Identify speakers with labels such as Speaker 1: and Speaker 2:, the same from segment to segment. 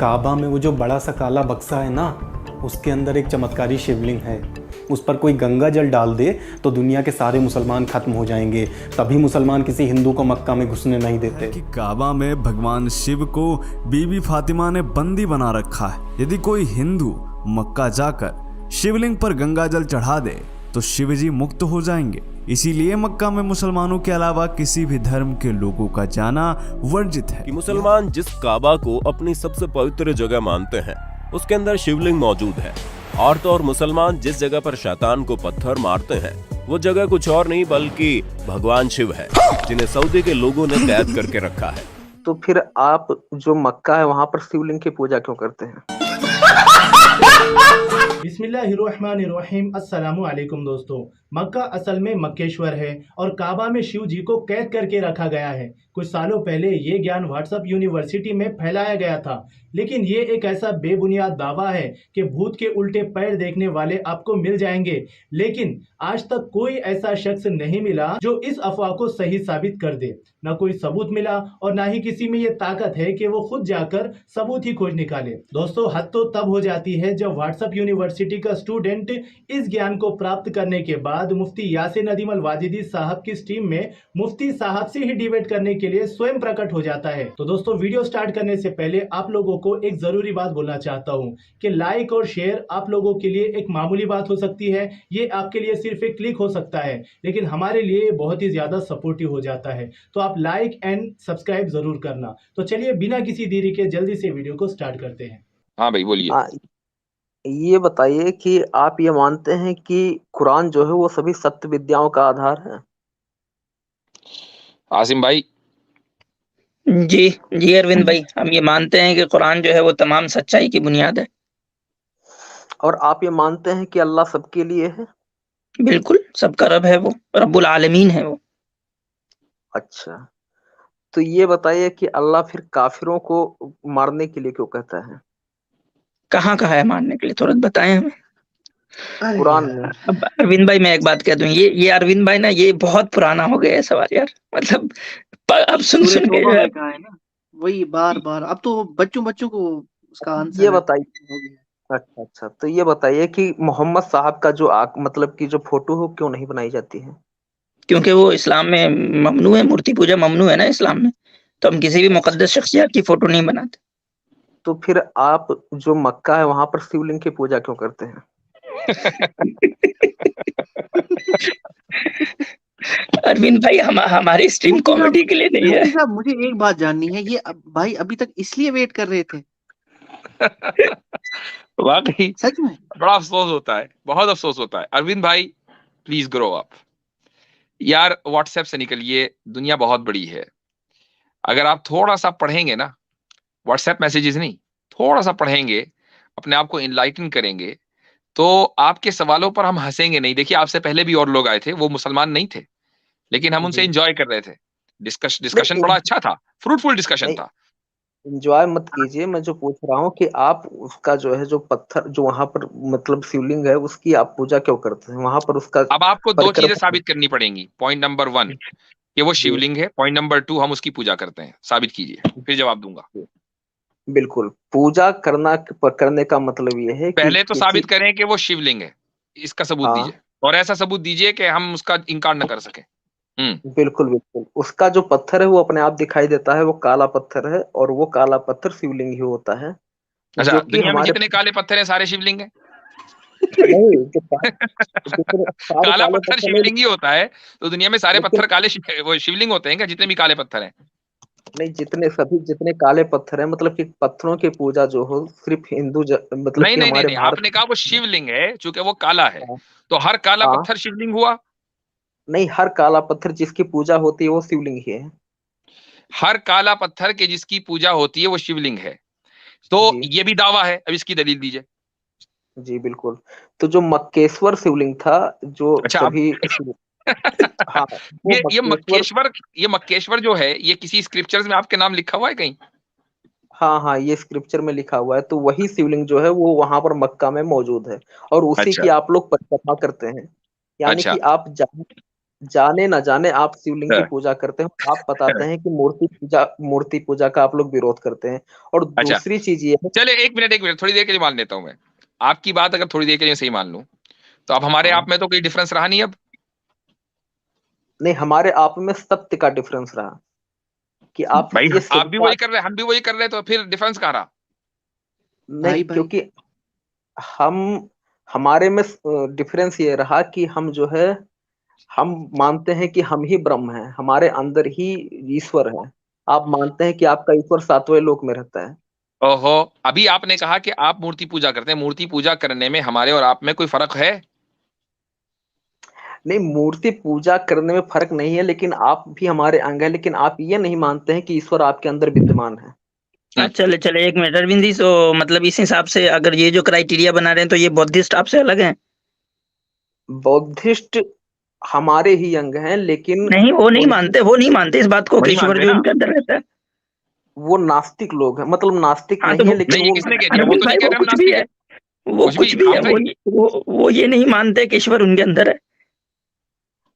Speaker 1: काबा में वो जो बड़ा सा काला बक्सा है ना, उसके अंदर एक चमत्कारी शिवलिंग है। उस पर कोई गंगा जल डाल दे तो दुनिया के सारे मुसलमान खत्म हो जाएंगे। तभी मुसलमान किसी हिंदू को मक्का में घुसने नहीं देते।
Speaker 2: कि काबा में भगवान शिव को बीबी फातिमा ने बंदी बना रखा है। यदि कोई हिंदू मक्का जाकर शिवलिंग पर गंगा जल चढ़ा दे तो शिव जी मुक्त हो जाएंगे। इसीलिए मक्का में मुसलमानों के अलावा किसी भी धर्म के लोगों का जाना वर्जित है।
Speaker 3: कि मुसलमान जिस काबा को अपनी सबसे पवित्र जगह मानते हैं उसके अंदर शिवलिंग मौजूद है। और तो और मुसलमान जिस जगह पर शैतान को पत्थर मारते हैं वो जगह कुछ और नहीं बल्कि भगवान शिव है, जिन्हें सऊदी के लोगों ने कैद करके रखा है।
Speaker 4: तो फिर आप जो मक्का है वहां पर शिवलिंग की पूजा क्यों करते हैं?
Speaker 5: बिस्मिल्लाहिर्रहमानिर्रहीम। अस्सलामु अलैकुम दोस्तों। मक्का असल में मक्केश्वर है और काबा में शिव जी को कैद करके रखा गया है। कुछ सालों पहले ये ज्ञान व्हाट्सएप यूनिवर्सिटी में फैलाया गया था, लेकिन ये एक ऐसा बेबुनियाद दावा है कि भूत के उल्टे पैर देखने वाले आपको मिल जाएंगे। लेकिन आज तक कोई ऐसा शख्स नहीं मिला जो इस अफवाह को सही साबित कर दे। न कोई सबूत मिला और ना ही किसी में ये ताकत है कि वो खुद जाकर सबूत ही खोज निकाले। दोस्तों, हद तो तब हो जाती है जब व्हाट्सएप यूनिवर्सिटी का स्टूडेंट इस ज्ञान को प्राप्त करने के बाद मुफ्ती यासिर नदीम अल वाजिदी साहब की स्ट्रीम में मुफ्ती साहब से ही डिबेट करने के लिए स्वयं प्रकट हो जाता है। तो दोस्तों, वीडियो स्टार्ट करने से पहले आप लोगों को एक जरूरी बात बोलना चाहता हूँ कि लाइक और शेयर आप लोगों के लिए एक मामूली बात हो सकती है, ये आपके लिए सिर्फ एक क्लिक हो सकता है, लेकिन हमारे लिए बहुत ही ज्यादा सपोर्टिव हो जाता है। तो आप लाइक एंड सब्सक्राइब जरूर करना। तो चलिए बिना किसी देरी के जल्दी से वीडियो को स्टार्ट करते हैं।
Speaker 6: हाँ भाई बोलिए।
Speaker 4: ये बताइए कि आप ये मानते हैं कि कुरान जो है वो सभी सत्य विद्याओं का आधार है?
Speaker 6: आसिम भाई।
Speaker 7: जी जी अरविंद भाई, हम ये मानते हैं कि कुरान जो है वो तमाम सच्चाई की बुनियाद है।
Speaker 4: और आप ये मानते हैं कि अल्लाह सबके लिए है?
Speaker 7: बिल्कुल, सबका रब है, वो रब्बुल आलमीन है वो।
Speaker 4: अच्छा, तो ये बताइए कि अल्लाह फिर काफिरों को मारने के लिए क्यों कहता है?
Speaker 7: कहाँ कहा है मारने के लिए, थोड़ा बताएं हमें।
Speaker 4: कुरान में।
Speaker 7: अब अरविंद भाई, मैं एक बात कह दूं, ये अरविंद भाई ना, ये बहुत पुराना हो गया है सवाल यार। मतलब अब सुन
Speaker 8: सूरह
Speaker 7: सुन के
Speaker 8: तौबा
Speaker 7: जो है
Speaker 8: में कहा है ना, वही बार बार। अब तो बच्चों को उसका आंसर
Speaker 4: ये
Speaker 8: है,
Speaker 4: बताइए।
Speaker 8: हो गया।
Speaker 4: अच्छा, तो ये बताइए कि मोहम्मद साहब का जो मतलब की जो फोटो हो क्यों नहीं बनाई जाती है?
Speaker 7: क्योंकि वो इस्लाम में ममनू है, मूर्ति पूजा ममनू है ना इस्लाम में, तो हम किसी भी मुकद्दस शख्सियत की फोटो नहीं बनाते।
Speaker 4: तो फिर आप जो मक्का है वहां पर शिवलिंग की पूजा क्यों करते हैं?
Speaker 7: अरविंद भाई, हमारी स्ट्रीम कॉमेडी के लिए नहीं है।
Speaker 8: मुफ्ती साहब, मुझे एक बात जाननी है, ये भाई अभी तक इसलिए वेट कर रहे थे?
Speaker 6: वाकई
Speaker 8: सच में
Speaker 6: बड़ा अफसोस होता है, बहुत अफसोस होता है। अरविंद भाई प्लीज ग्रो अप यार। व्हाट्सएप से निकलिए, दुनिया बहुत बड़ी है। अगर आप थोड़ा सा पढ़ेंगे ना, व्हाट्सएप मैसेजेस नहीं, थोड़ा सा पढ़ेंगे, अपने आप को इनलाइटन करेंगे, तो आपके सवालों पर हम हंसेंगे नहीं। देखिए, आपसे पहले भी और लोग आए थे, वो मुसलमान नहीं थे, लेकिन हम उनसे एंजॉय कर रहे थे। डिस्कशन बड़ा अच्छा था, फ्रूटफुल डिस्कशन था।
Speaker 4: एंजॉय मत कीजिए, मैं जो पूछ रहा हूँ कि आप उसका जो है जो पत्थर जो वहां पर मतलब शिवलिंग है उसकी आप पूजा क्यों करते हैं वहां पर? उसका
Speaker 6: अब आपको दो चीजें साबित करनी पड़ेंगी। पॉइंट नंबर 1 कि वो शिवलिंग है, पॉइंट नंबर 2 हम उसकी पूजा करते हैं। साबित कीजिए, फिर जवाब दूंगा।
Speaker 4: बिल्कुल, पूजा करने का मतलब ये है कि
Speaker 6: पहले तो साबित करें कि वो शिवलिंग है, इसका सबूत
Speaker 4: हाँ,
Speaker 6: दीजिए, और ऐसा सबूत दीजिए कि हम उसका इनकार न कर सके।
Speaker 4: बिल्कुल। उसका जो पत्थर है वो अपने आप दिखाई देता है, वो काला पत्थर है और वो काला पत्थर शिवलिंग ही होता है।
Speaker 6: अच्छा,
Speaker 4: जो कि
Speaker 6: दुनिया में
Speaker 4: हमारे
Speaker 6: जितने काले पत्थर हैं सारे शिवलिंग हैं?
Speaker 4: नहीं, जितने सारे
Speaker 6: काला
Speaker 4: काले
Speaker 6: पत्थर
Speaker 4: पत्थर
Speaker 6: शिवलिंग ही होता है, तो दुनिया में सारे
Speaker 4: लेकिन
Speaker 6: पत्थर काले वो शिवलिंग होते हैं क्या, जितने भी काले पत्थर हैं?
Speaker 4: नहीं, जितने काले पत्थर हैं मतलब कि पत्थरों की पूजा जो हो सिर्फ मतलब
Speaker 6: नहीं
Speaker 4: कि
Speaker 6: नहीं नहीं
Speaker 4: हमारे
Speaker 6: नहीं,
Speaker 4: भारत।
Speaker 6: आपने कहा वो शिवलिंग है, चूंकि वो काला है,
Speaker 4: हाँ,
Speaker 6: तो हर काला
Speaker 4: हाँ,
Speaker 6: पत्थर शिवलिंग हुआ?
Speaker 4: नहीं, हर काला पत्थर जिसकी पूजा होती है वो शिवलिंग ही है।
Speaker 6: हर काला पत्थर के जिसकी पूजा होती है वो शिवलिंग है, तो
Speaker 4: जी,
Speaker 6: ये भी दावा है। अब इसकी दलील दीजिए।
Speaker 4: जी, बिल्कुल। तो जो मक्केश्वर शिवलिंग था जो
Speaker 6: अच्छा, अब
Speaker 4: सभी हाँ, वो
Speaker 6: ये
Speaker 4: मक्केश्वर।
Speaker 6: मक्केश्वर जो है, ये किसी स्क्रिप्चर्स में आपके नाम लिखा हुआ है कहीं?
Speaker 4: हाँ, हाँ, ये स्क्रिप्चर में लिखा हुआ है, तो वही शिवलिंग जो है वो वहां पर मक्का में मौजूद है और उसी
Speaker 6: अच्छा
Speaker 4: की आप लोग परिक्रमा करते हैं। यानी
Speaker 6: अच्छा।
Speaker 4: कि आप जाने ना जाने आप शिवलिंग की
Speaker 6: हाँ,
Speaker 4: पूजा करते हो, आप बताते हैं कि मूर्ति पूजा का आप लोग विरोध करते हैं। और
Speaker 6: अच्छा
Speaker 4: दूसरी चीज ये है,
Speaker 6: चले एक मिनट थोड़ी देर के लिए मान लेता हूं मैं आपकी बात, अगर थोड़ी देर के लिए सही मान लूं तो अब हमारे
Speaker 4: हाँ,
Speaker 6: आप में तो कोई डिफरेंस रहा नहीं अब।
Speaker 4: नहीं हमारे आप में सत्य का डिफरेंस रहा कि आप
Speaker 6: भाई
Speaker 4: ये
Speaker 6: आप भी
Speaker 4: सत्य,
Speaker 6: वही कर रहे हैं, हम भी वही कर रहे हैं, तो फिर डिफरेंस कहाँ रहा?
Speaker 4: नहीं
Speaker 8: भाई भाई
Speaker 4: क्योंकि हम हमारे में डिफरेंस ये रहा कि हम जो है हम मानते हैं कि हम ही ब्रह्म हैं, हमारे अंदर ही ईश्वर है। आप मानते हैं कि आपका ईश्वर सातवें लोक में रहता है।
Speaker 6: ओहो, अभी आपने कहा कि आप मूर्ति पूजा करते हैं, मूर्ति पूजा करने में हमारे और आप में कोई फर्क है?
Speaker 4: नहीं, मूर्ति पूजा करने में फर्क नहीं है, लेकिन आप भी हमारे अंग है, लेकिन आप ये नहीं मानते हैं कि ईश्वर आपके अंदर विद्यमान है।
Speaker 7: चले चले एक मिनट अरविंद जी, तो मतलब इस हिसाब से अगर ये जो क्राइटेरिया बना रहे हैं तो ये बौद्धिस्ट आपसे अलग हैं?
Speaker 4: बौद्धिस्ट हमारे ही अंग हैं, लेकिन
Speaker 7: नहीं, वो नहीं मानते इस बात को कि
Speaker 6: वही
Speaker 7: ईश्वर
Speaker 6: मानते
Speaker 7: जो
Speaker 6: ना।
Speaker 7: उनके अंदर रहता है।
Speaker 4: वो नास्तिक लोग हैं, मतलब नास्तिक
Speaker 7: हाँ तो
Speaker 4: नहीं है, लेकिन
Speaker 6: नहीं, ये
Speaker 4: वो
Speaker 6: किसने कह दिया? वो
Speaker 7: अरविंद
Speaker 6: तो नहीं
Speaker 7: भाई
Speaker 6: कह
Speaker 7: वो
Speaker 6: रहे हम
Speaker 7: कुछ भी
Speaker 6: नास्तिक
Speaker 7: है,
Speaker 6: है,
Speaker 7: वो
Speaker 6: कुछ
Speaker 7: कुछ
Speaker 6: भी
Speaker 7: भी है,
Speaker 6: हम सही।
Speaker 7: वो ये नहीं मानते कि ईश्वर उनके अंदर है।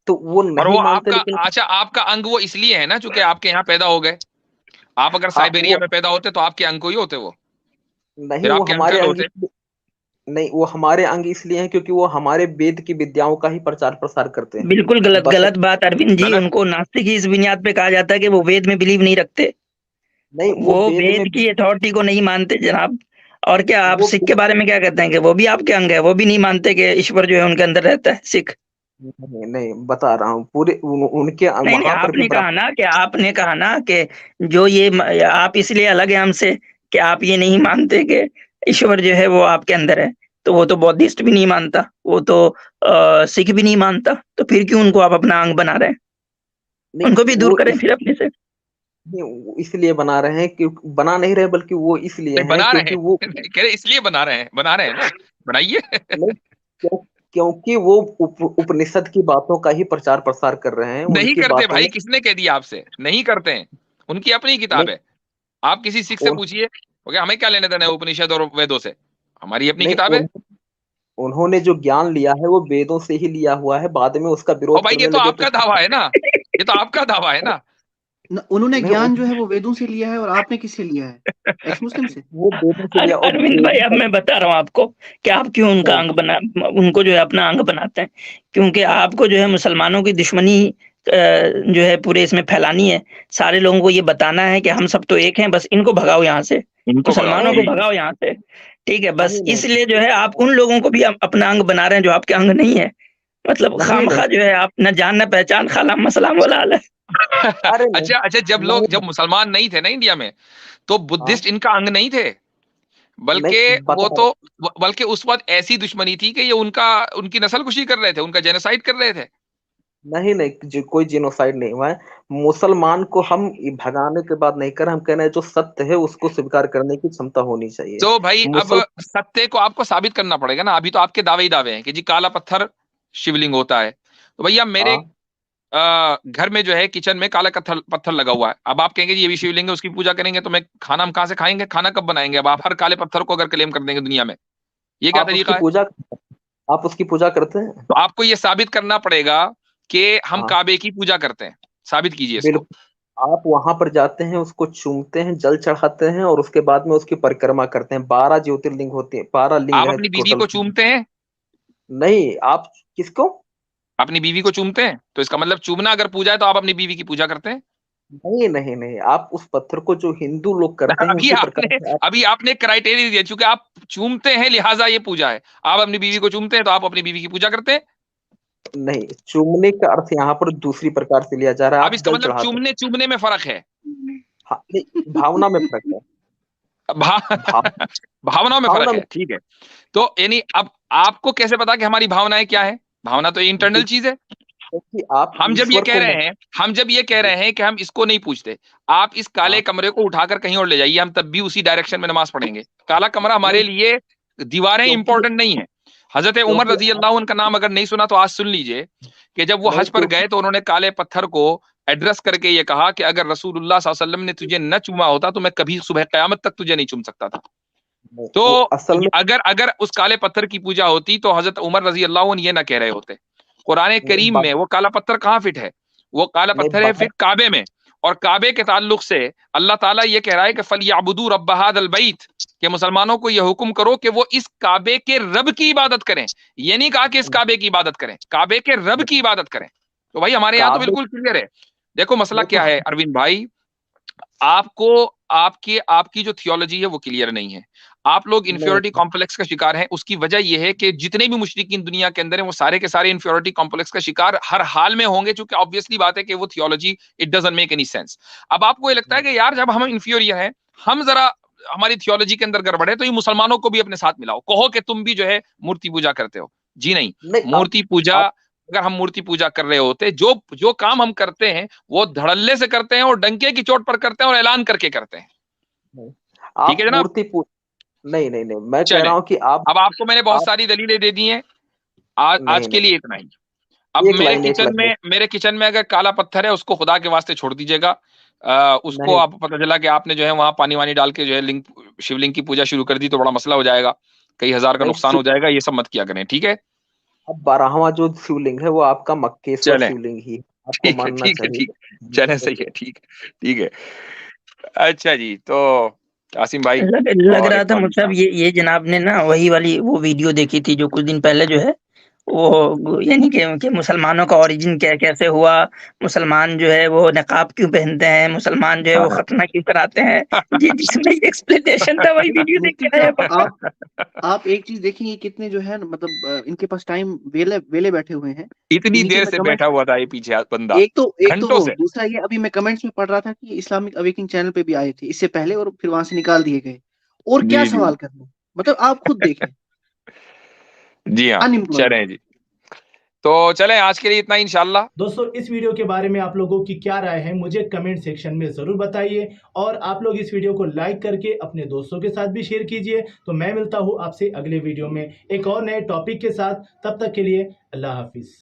Speaker 4: तो वो
Speaker 6: और
Speaker 4: नहीं
Speaker 6: वो
Speaker 4: मानते,
Speaker 6: आपका,
Speaker 4: लेकिन
Speaker 6: अच्छा आपका अंग वो इसलिए है ना चूंकि आपके यहाँ पैदा हो गए। आप अगर
Speaker 4: हाँ
Speaker 6: साइबेरिया
Speaker 4: वो
Speaker 6: में पैदा होते तो आपके अंग को ही होते वो,
Speaker 4: नहीं,
Speaker 6: फिर
Speaker 4: वो
Speaker 6: आपके
Speaker 4: हमारे
Speaker 6: अंकल
Speaker 4: अंग
Speaker 6: होते।
Speaker 4: नहीं, वो हमारे अंग इसलिए हैं क्योंकि वो हमारे वेद की विद्याओं का ही प्रचार प्रसार करते हैं।
Speaker 7: बिल्कुल गलत
Speaker 4: बस
Speaker 7: गलत बात अरविंद जी,
Speaker 6: गलत।
Speaker 7: उनको नास्तिक ही इस बुनियाद पे कहा जाता है कि वो वेद में बिलीव नहीं रखते,
Speaker 4: नहीं, वो
Speaker 7: वो
Speaker 4: वेद में
Speaker 7: वेद की अथॉरिटी को नहीं मानते जनाब। और क्या आप
Speaker 4: वो
Speaker 7: सिख के बारे में क्या कहते हैं कि वो भी आपके अंग है, वो भी नहीं मानते कि ईश्वर जो है उनके अंदर रहता है, सिख?
Speaker 4: नहीं, नहीं बता रहा हूँ, पूरे उनके
Speaker 7: नहीं नहीं,
Speaker 4: वहां पर भी
Speaker 7: आपने कहा ना कि जो आप इसलिए अलग है हमसे कि आप ये नहीं मानते कि ईश्वर जो है वो आपके अंदर है। तो वो तो बौद्धिस्ट भी नहीं मानता, वो तो सिख भी नहीं मानता, तो फिर क्यों उनको आप अपना अंग बना रहे हैं?
Speaker 4: नहीं,
Speaker 7: उनको भी दूर
Speaker 4: वो
Speaker 7: करें फिर अपने से।
Speaker 4: वो इसलिए बना रहे हैं, कि बना नहीं रहे, बल्कि वो इसलिए
Speaker 6: नहीं
Speaker 4: हैं
Speaker 6: बना रहे
Speaker 4: क्योंकि वो
Speaker 6: हैं कह रहे इसलिए बना रहे हैं ना, बनाइए।
Speaker 4: नहीं, क्योंकि वो उपनिषद की बातों का ही प्रचार प्रसार कर रहे हैं,
Speaker 6: नहीं
Speaker 4: उनकी
Speaker 6: करते
Speaker 4: बातों
Speaker 6: भाई,
Speaker 4: में
Speaker 6: किसने कह दिया आपसे नहीं करते हैं? उनकी अपनी
Speaker 4: नहीं
Speaker 6: किताब है। आप किसी सिख से
Speaker 4: उन,
Speaker 6: पूछिए, ओके हमें क्या लेने देना है उपनिषद और वेदों से, हमारी अपनी
Speaker 4: नहीं
Speaker 6: किताब है।
Speaker 4: उन्होंने जो ज्ञान लिया है वो वेदों से ही लिया हुआ है, बाद में उसका
Speaker 6: और
Speaker 4: विरोध
Speaker 6: भाई ये
Speaker 4: करने
Speaker 6: तो
Speaker 4: लगे तो
Speaker 6: आपका दावा है ना, ये तो आपका दावा है ना।
Speaker 8: उन्होंने
Speaker 4: नहीं,
Speaker 8: ज्ञान जो है वो वेदों से लिया है, और आपने किससे लिया है? एक्स मुस्लिम से।
Speaker 4: वो वेदों से लिया, और
Speaker 7: अरविंद भाई, अब मैं बता रहा हूँ आपको कि आप क्यों उनका
Speaker 4: नहीं,
Speaker 7: अंग बना, उनको जो है अपना अंग बनाते हैं। क्योंकि आपको जो है मुसलमानों की दुश्मनी जो है पूरे इसमें फैलानी है। सारे लोगों को ये बताना है कि हम सब तो एक हैं, बस इनको भगाओ यहाँ से,
Speaker 6: इनको भगाओ
Speaker 7: मुसलमानों को
Speaker 6: ठीक।
Speaker 7: भगाओ यहाँ से। ठीक है, बस
Speaker 4: नहीं, नहीं,
Speaker 7: इसलिए जो है आप उन लोगों को भी अपना अंग बना रहे हैं जो आपके अंग नहीं है। मतलब
Speaker 4: नहीं, नहीं,
Speaker 7: खामखा जो है आप न जान न पहचान, खाला मसलाम वाला हाल है।
Speaker 4: अरे नहीं,
Speaker 6: अच्छा अच्छा, जब
Speaker 4: नहीं,
Speaker 6: मुसलमान नहीं थे ना इंडिया में, तो
Speaker 4: हाँ,
Speaker 6: बुद्धिस्ट इनका अंग नहीं थे,
Speaker 4: नहीं
Speaker 6: बल्कि वो
Speaker 4: बता
Speaker 6: तो,
Speaker 4: रहा
Speaker 6: बल्कि उस वक्त ऐसी दुश्मनी थी कि ये उनका, उनकी नस्ल कुशी कर रहे थे, उनका जेनोसाइड कर रहे थे।
Speaker 4: नहीं, नहीं, कोई जिनोसाइड नहीं हुआ है। मुसलमान को हम भगाने के बाद नहीं कर, हम कह रहे हैं जो सत्य है उसको स्वीकार करने की क्षमता होनी चाहिए।
Speaker 6: तो भाई अब
Speaker 4: मुसल
Speaker 6: सत्य को आपको साबित करना पड़ेगा ना। अभी तो आपके दावे ही दावे हैं कि जी काला पत्थर शिवलिंग होता है, तो भैया मेरे
Speaker 4: हाँ,
Speaker 6: घर में जो है किचन में काला पत्थर पत्थर लगा हुआ है। अब आप कहेंगे जी ये भी शिवलिंग है, उसकी पूजा करेंगे, तो मैं खाना हम कहाँ से खाएंगे, खाना कब बनाएंगे? अब आप हर काले पत्थर को अगर क्लेम कर देंगे दुनिया में, ये क्या
Speaker 4: आप उसकी
Speaker 6: तरीका है?
Speaker 4: पूजा आप उसकी पूजा करते हैं।
Speaker 6: तो आपको ये साबित करना पड़ेगा कि हम
Speaker 4: हाँ,
Speaker 6: काबे की पूजा करते हैं, साबित कीजिए इसको।
Speaker 4: बिल्कुल। आप वहां पर जाते हैं, उसको चूमते हैं, जल चढ़ाते हैं, और उसके बाद में उसकी परिक्रमा करते हैं। 12 ज्योतिर्लिंग होती है, 12 लिंग
Speaker 6: आप
Speaker 4: है
Speaker 6: अपनी बीवी
Speaker 4: टोटल।
Speaker 6: को चूमते हैं?
Speaker 4: नहीं, आप किसको?
Speaker 6: अपनी बीवी को चूमते हैं, तो इसका मतलब चूमना अगर पूजा है तो आप अपनी बीवी की पूजा करते हैं।
Speaker 4: नहीं, नहीं, नहीं, आप उस पत्थर को जो हिंदू लोग करते हैं
Speaker 6: अभी
Speaker 4: उसी प्रकार
Speaker 6: आपने
Speaker 4: से आप
Speaker 6: अभी आपने क्राइटेरिया दिया, चूंकि आप चूमते हैं लिहाजा ये पूजा है। आप अपनी बीवी को चूमते हैं तो आप अपनी बीवी की पूजा करते हैं।
Speaker 4: नहीं, चूमने का अर्थ यहाँ पर दूसरी प्रकार से लिया जा रहा है,
Speaker 6: अब
Speaker 4: आप
Speaker 6: इसका
Speaker 4: जल
Speaker 6: मतलब
Speaker 4: चढ़ाते हैं।
Speaker 6: चूमने चूमने में फर्क है।
Speaker 4: हाँ, नहीं, भावना में फर्क है।
Speaker 6: भा,
Speaker 4: भाव
Speaker 6: भावनाओं में
Speaker 4: भावना
Speaker 6: फर्क
Speaker 4: में,
Speaker 6: है, ठीक है। तो यानी अब आपको कैसे पता कि हमारी भावनाएं क्या है? भावना तो इंटरनल चीज है।
Speaker 4: क्योंकि आप
Speaker 6: हम जब ये
Speaker 4: ईश्वर
Speaker 6: कह
Speaker 4: को
Speaker 6: रहे हैं हम जब ये कह रहे हैं कि हम इसको नहीं पूछते, आप इस काले
Speaker 4: हाँ,
Speaker 6: कमरे को उठाकर कहीं और ले जाइए, हम तब भी उसी डायरेक्शन में नमाज पढ़ेंगे। काला कमरा
Speaker 4: नहीं,
Speaker 6: हमारे लिए दीवारें
Speaker 4: क्योंकि
Speaker 6: इंपॉर्टेंट नहीं है। हजरत उमर
Speaker 4: क्योंकि
Speaker 6: रजी अल्लाह उनका नाम अगर नहीं सुना तो आज सुन लीजिए कि जब वो
Speaker 4: नहीं,
Speaker 6: हज पर गए तो उन्होंने काले पत्थर को एड्रेस करके ये कहा कि अगर रसूलुल्लाह सल्लल्लाहु अलैहि वसल्लम ने तुझे न चूमा होता तो मैं कभी सुबह कयामत तक तुझे नहीं चूम सकता था। तो
Speaker 4: वो असल में
Speaker 6: अगर अगर उस काले पत्थर की पूजा होती तो हजरत उमर रजी अल्लाह ये ना कह रहे होते। कुरान करीम में वो काला पत्थर कहाँ फिट है? वो काला
Speaker 4: नहीं,
Speaker 6: पत्थर है
Speaker 4: बात
Speaker 6: फिट काबे में। और काबे के ताल्लुक से अल्लाह ताला ये कह रहा है कि फलयाबुदू रब्ब हादल बैत, कि मुसलमानों को यह हुक्म करो कि वो इस काबे के रब की इबादत करें। ये नहीं कहा कि इस काबे की इबादत करें, काबे के रब की इबादत करें। तो भाई हमारे यहाँ तो
Speaker 4: काबे
Speaker 6: बिल्कुल क्लियर है। देखो मसला
Speaker 4: देखो
Speaker 6: क्या है अरविंद भाई, आपको आपकी जो थियोलॉजी है वो क्लियर नहीं है। आप लोग
Speaker 4: नहीं,
Speaker 6: इंफ्योरिटी कॉम्प्लेक्स का शिकार हैं। उसकी वजह यह है कि जितने भी मुशरिकीन दुनिया के अंदर हैं वो सारे के सारे इंफ्योरिटी कॉम्प्लेक्स का शिकार हर हाल में होंगे, क्योंकि ऑब्वियसली बात है कि वो theology it doesn't make any sense. अब आपको ये लगता है कि यार जब हम इंफीरियर हैं, हम जरा हमारी थियोलॉजी के अंदर गड़बड़ है, तो ये मुसलमानों को भी अपने साथ मिलाओ, कहो कि तुम भी जो है मूर्ति पूजा करते हो। जी नहीं,
Speaker 4: नहीं,
Speaker 6: मूर्ति पूजा, अगर हम मूर्ति पूजा कर रहे होते, जो जो काम हम करते हैं वो धड़ल्ले से करते हैं और डंके की चोट पर करते हैं और ऐलान करके करते हैं।
Speaker 4: आप
Speaker 6: ठीक है जनाब?
Speaker 4: मूर्ति पूज नहीं नहीं नहीं, मैं कह
Speaker 6: चलें,
Speaker 4: रहा हूँ कि आप
Speaker 6: अब आपको मैंने बहुत
Speaker 4: आप
Speaker 6: सारी दलीलें दे दी हैं। आज
Speaker 4: नहीं
Speaker 6: के
Speaker 4: नहीं,
Speaker 6: लिए इतना ही। अब
Speaker 4: एक लाइन एक लाइन
Speaker 6: मेरे किचन में अगर काला पत्थर है, उसको खुदा के वास्ते छोड़ दीजिएगा। उसको
Speaker 4: नहीं,
Speaker 6: आप पता चला कि आपने जो है वहां पानी वानी डाल के जो है लिंग शिवलिंग की पूजा शुरू कर दी, तो बड़ा मसला हो जाएगा, कई हजार का
Speaker 4: नहीं
Speaker 6: नुकसान हो जाएगा। ये सब मत किया करें, ठीक है?
Speaker 4: अब 12वां जो शिवलिंग है वो आपका मक्केश्वर
Speaker 6: चलें,
Speaker 4: शिवलिंग ही है, आपको
Speaker 6: ठीक है,
Speaker 4: मानना
Speaker 6: ठीक है,
Speaker 4: चाहिए।
Speaker 6: ठीक, चलें, सही है, ठीक है, ठीक है। अच्छा जी, तो आसिम भाई
Speaker 7: लग
Speaker 6: और
Speaker 7: रहा था
Speaker 6: इकबाल
Speaker 7: मतलब
Speaker 6: साहब,
Speaker 7: ये जनाब ने ना वही वाली वो वीडियो देखी थी जो कुछ दिन पहले जो है वो, यानी कि मुसलमानों का ओरिजिन कैसे हुआ, मुसलमान जो है वो नकाब क्यों पहनते हैं, मुसलमान जो है वो खतना क्यों कराते हैं, ये जिसमें एक्सप्लेनेशन था वही वीडियो देख
Speaker 8: लेकिन
Speaker 7: के आया।
Speaker 8: आप एक चीज देखेंगे कितने जो है मतलब इनके पास टाइम वेले वेले बैठे हुए हैं कि
Speaker 6: इतनी
Speaker 8: नीचे
Speaker 6: देर
Speaker 8: में
Speaker 6: से
Speaker 8: कमेंट।
Speaker 6: बैठा हुआ था ये पीछे बंदा,
Speaker 8: एक तो
Speaker 6: घंटों
Speaker 8: वो
Speaker 6: से।
Speaker 8: दूसरा ये अभी मैं कमेंट्स में पढ़ रहा था कि इस्लामिक अवेकनिंग चैनल पे भी आए थे इससे पहले और फिर वहां से निकाल दिए गए। और क्या
Speaker 6: जी जी
Speaker 8: सवाल करना, मतलब आप खुद देखें।
Speaker 6: जी हाँ,
Speaker 8: अनएम्प्लॉयड।
Speaker 6: चलें जी, तो चलें आज के लिए इतना ही इंशाल्लाह।
Speaker 5: दोस्तों इस वीडियो के बारे में आप लोगों की क्या राय है मुझे कमेंट सेक्शन में जरूर बताइए, और आप लोग इस वीडियो को लाइक करके अपने दोस्तों के साथ भी शेयर कीजिए। तो मैं मिलता हूं आपसे अगले वीडियो में एक और नए टॉपिक के साथ, तब तक के लिए अल्लाह हाफिज।